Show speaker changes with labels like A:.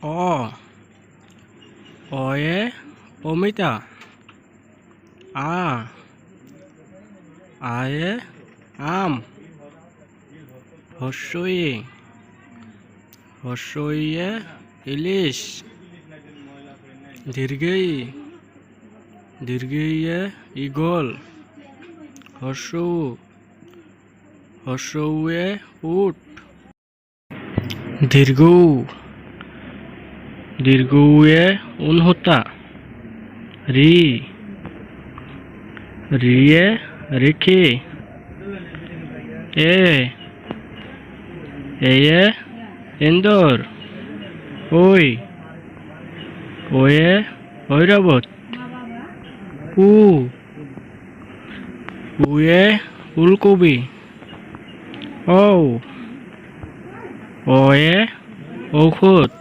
A: অ অয়ে অমিতা আ আয়ে আম হর্ষই হর্ষইয়ে ইলিশ দীর্ঘইয়ে ঈগল হর্ষউয়ে উট দীর্ঘউয়ে উনহুতা রিয়ে রেখে এয়ে এন্দর ওয়ে ঐরাবত উয়ে উলকবি ওয়ে ঔষধ